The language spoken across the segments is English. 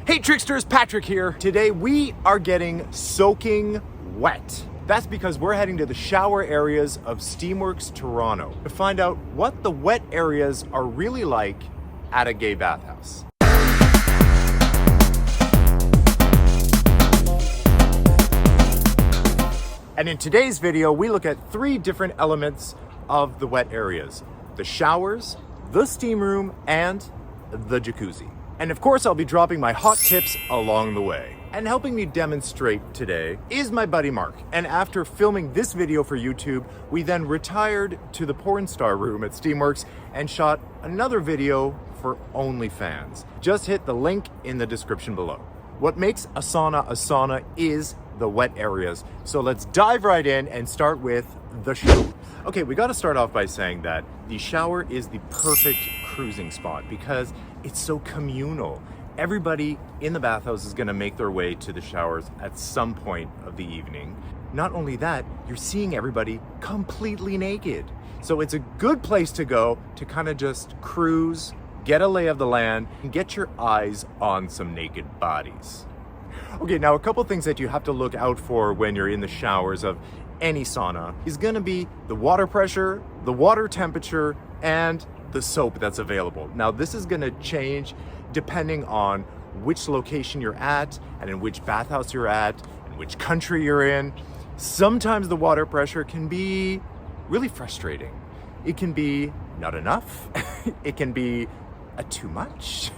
Hey tricksters, Patrick here. Today we are getting soaking wet. That's because we're heading to the shower areas of Steamworks Toronto to find out what the wet areas are really like at a gay bathhouse. And in today's video, we look at 3 different elements of the wet areas: the showers, the steam room, and the jacuzzi. And of course, I'll be dropping my hot tips along the way. And helping me demonstrate today is my buddy Mark. And after filming this video for YouTube, we then retired to the porn star room at Steamworks and shot another video for OnlyFans. Just hit the link in the description below. What makes a sauna is the wet areas. So let's dive right in and start with the shower. Okay, we gotta start off by saying that the shower is the perfect cruising spot because it's so communal. Everybody in the bathhouse is gonna make their way to the showers at some point of the evening. Not only that, you're seeing everybody completely naked. So it's a good place to go to kind of just cruise, get a lay of the land, and get your eyes on some naked bodies. Okay, now a couple things that you have to look out for when you're in the showers of any sauna is gonna be the water pressure, the water temperature, and the soap that's available. Now this is gonna change depending on which location you're at and in which bathhouse you're at and which country you're in. Sometimes the water pressure can be really frustrating. It can be not enough. It can be too much.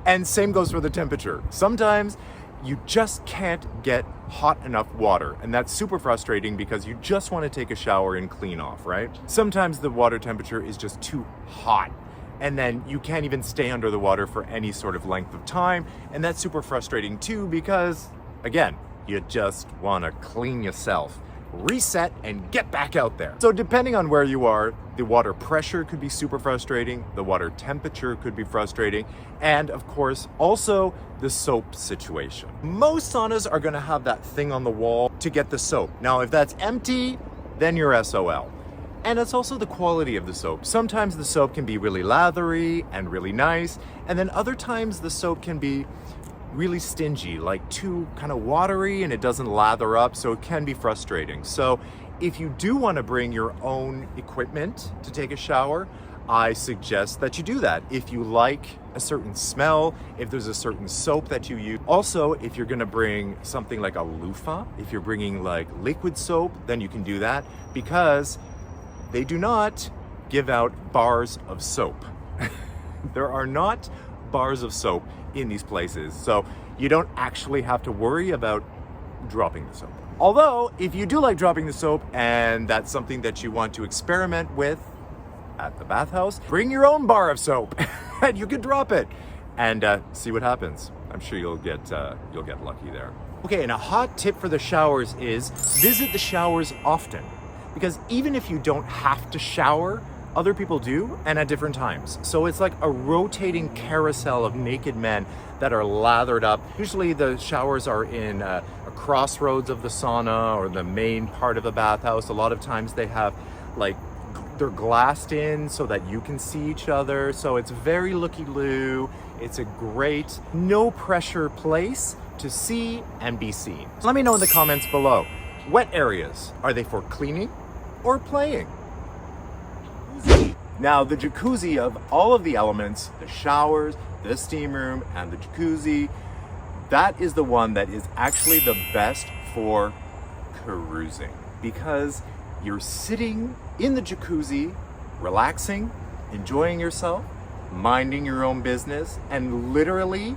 And same goes for the temperature. Sometimes you just can't get hot enough water, and that's super frustrating because you just want to take a shower and clean off, right? Sometimes the water temperature is just too hot, and then you can't even stay under the water for any sort of length of time, and that's super frustrating too because, again, you just want to clean yourself, reset, and get back out there. So depending on where you are, the water pressure could be super frustrating, the water temperature could be frustrating, and of course, also the soap situation. Most saunas are gonna have that thing on the wall to get the soap. Now, if that's empty, then you're SOL. And it's also the quality of the soap. Sometimes the soap can be really lathery and really nice, and then other times the soap can be really stingy, like too kind of watery, and it doesn't lather up, so it can be frustrating. So if you do want to bring your own equipment to take a shower, I suggest that you do that. If you like a certain smell, if there's a certain soap that you use. Also, if you're gonna bring something like a loofah, if you're bringing like liquid soap, then you can do that because they do not give out bars of soap. There are not bars of soap in these places, so you don't actually have to worry about dropping the soap. Although, if you do like dropping the soap and that's something that you want to experiment with at the bathhouse, bring your own bar of soap and you can drop it and see what happens. I'm sure you'll get lucky there. Okay, and a hot tip for the showers is visit the showers often, because even if you don't have to shower, other people do, and at different times. So it's like a rotating carousel of naked men that are lathered up. Usually the showers are in a crossroads of the sauna or the main part of the bathhouse. A lot of times they have like, they're glassed in so that you can see each other. So it's very looky-loo. It's a great, no pressure place to see and be seen. So let me know in the comments below. Wet areas, are they for cleaning or playing? Now, the jacuzzi of all of the elements, the showers, the steam room, and the jacuzzi, that is the one that is actually the best for cruising because you're sitting in the jacuzzi, relaxing, enjoying yourself, minding your own business, and literally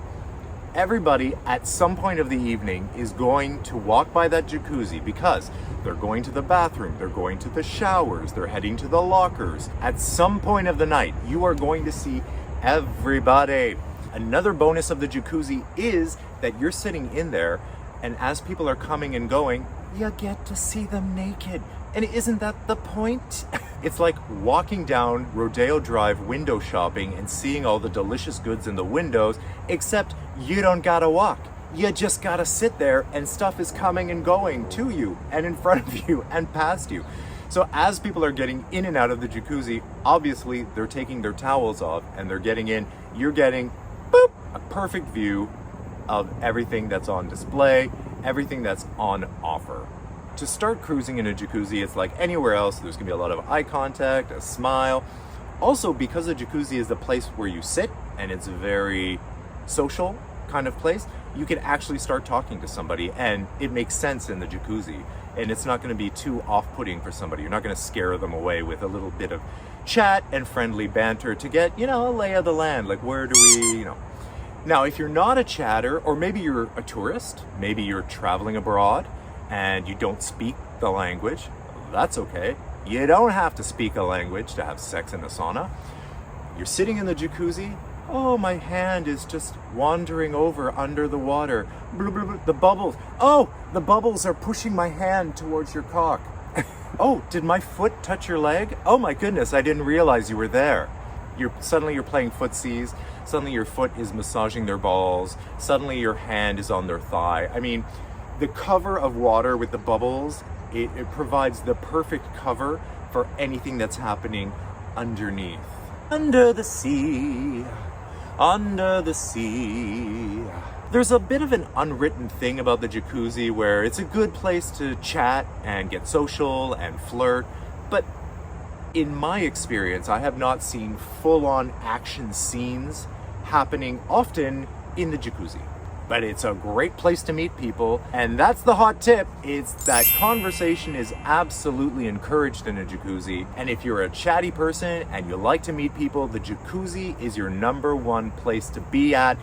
everybody at some point of the evening is going to walk by that jacuzzi because they're going to the bathroom, they're going to the showers, they're heading to the lockers. At some point of the night, you are going to see everybody. Another bonus of the jacuzzi is that you're sitting in there, and as people are coming and going, you get to see them naked. And isn't that the point? It's like walking down Rodeo Drive window shopping and seeing all the delicious goods in the windows, except you don't gotta walk. You just gotta sit there and stuff is coming and going to you and in front of you and past you. So as people are getting in and out of the jacuzzi, obviously they're taking their towels off and they're getting in. You're getting, boop, a perfect view of everything that's on display, everything that's on offer. To start cruising in a jacuzzi, it's like anywhere else. There's gonna be a lot of eye contact, a smile. Also, because a jacuzzi is the place where you sit and it's a very social kind of place, you can actually start talking to somebody and it makes sense in the jacuzzi. And it's not gonna be too off-putting for somebody. You're not gonna scare them away with a little bit of chat and friendly banter to get, a lay of the land. Like, where do we, Now, if you're not a chatter, or maybe you're a tourist, maybe you're traveling abroad and you don't speak the language, that's okay. You don't have to speak a language to have sex in the sauna. You're sitting in the jacuzzi. Oh, my hand is just wandering over under the water. Blah, blah, blah. The bubbles. Oh, the bubbles are pushing my hand towards your cock. Oh, did my foot touch your leg? Oh my goodness, I didn't realize you were there. Suddenly you're playing footsies. Suddenly your foot is massaging their balls. Suddenly your hand is on their thigh. I mean, the cover of water with the bubbles, it provides the perfect cover for anything that's happening underneath. Under the sea, under the sea. There's a bit of an unwritten thing about the jacuzzi where it's a good place to chat and get social and flirt, but in my experience, I have not seen full-on action scenes happening often in the jacuzzi. But it's a great place to meet people, and that's the hot tip, is that conversation is absolutely encouraged in a jacuzzi. And if you're a chatty person and you like to meet people, the jacuzzi is your #1 place to be at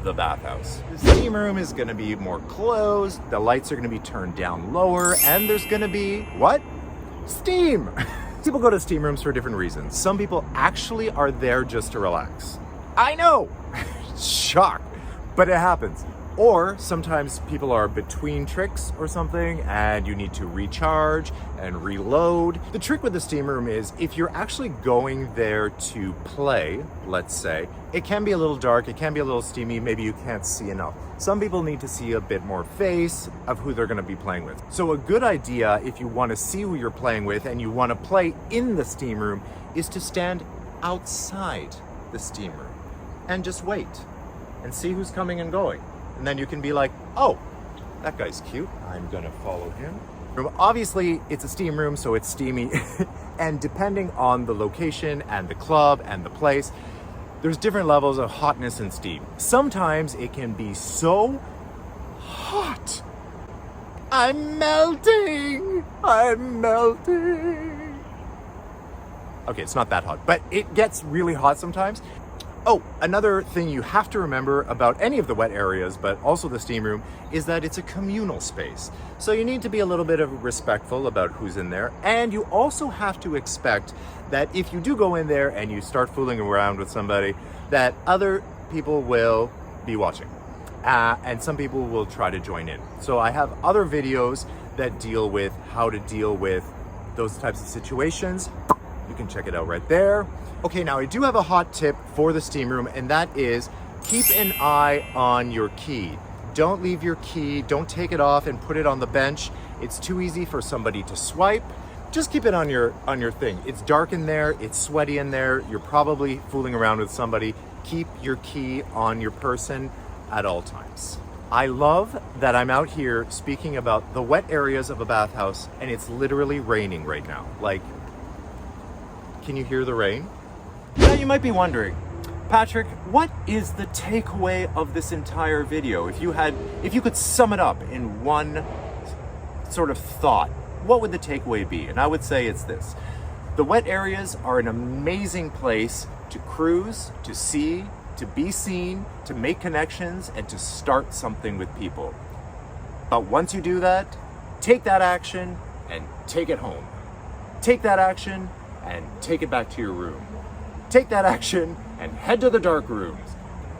the Bathhouse. The steam room is gonna be more closed, the lights are gonna be turned down lower, and there's gonna be, what? Steam! People go to steam rooms for different reasons. Some people actually are there just to relax. I know! Shock! But it happens. Or sometimes people are between tricks or something and you need to recharge and reload. The trick with the steam room is if you're actually going there to play, let's say, it can be a little dark, it can be a little steamy, maybe you can't see enough. Some people need to see a bit more face of who they're gonna be playing with. So a good idea if you wanna see who you're playing with and you wanna play in the steam room is to stand outside the steam room and just wait and see who's coming and going. And then you can be like, oh, that guy's cute, I'm gonna follow him. Obviously, it's a steam room, so it's steamy. And depending on the location and the club and the place, there's different levels of hotness and steam. Sometimes it can be so hot. I'm melting, I'm melting. Okay, it's not that hot, but it gets really hot sometimes. Oh, another thing you have to remember about any of the wet areas, but also the steam room, is that it's a communal space. So you need to be a little bit respectful about who's in there. And you also have to expect that if you do go in there and you start fooling around with somebody, that other people will be watching. And some people will try to join in. So I have other videos that deal with how to deal with those types of situations. You can check it out right there. Okay, now I do have a hot tip for the steam room, and that is keep an eye on your key. Don't leave your key, don't take it off and put it on the bench. It's too easy for somebody to swipe. Just keep it on your thing. It's dark in there, it's sweaty in there, you're probably fooling around with somebody. Keep your key on your person at all times. I love that I'm out here speaking about the wet areas of a bathhouse, and it's literally raining right now. Like, can you hear the rain? Now you might be wondering, Patrick, what is the takeaway of this entire video? If you could sum it up in one sort of thought, what would the takeaway be? And I would say it's this. The wet areas are an amazing place to cruise, to see, to be seen, to make connections, and to start something with people. But once you do that, take that action and take it home. Take that action and take it back to your room. Take that action and head to the dark rooms.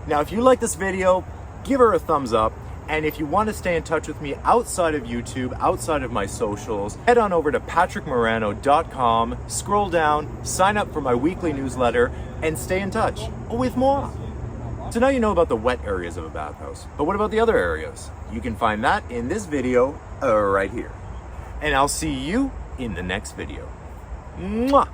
Now, if you like this video, give her a thumbs up. And if you want to stay in touch with me outside of YouTube, outside of my socials, head on over to patrickmarano.com, scroll down, sign up for my weekly newsletter, and stay in touch with more. So now you know about the wet areas of a bathhouse. But what about the other areas? You can find that in this video right here. And I'll see you in the next video. Mwah!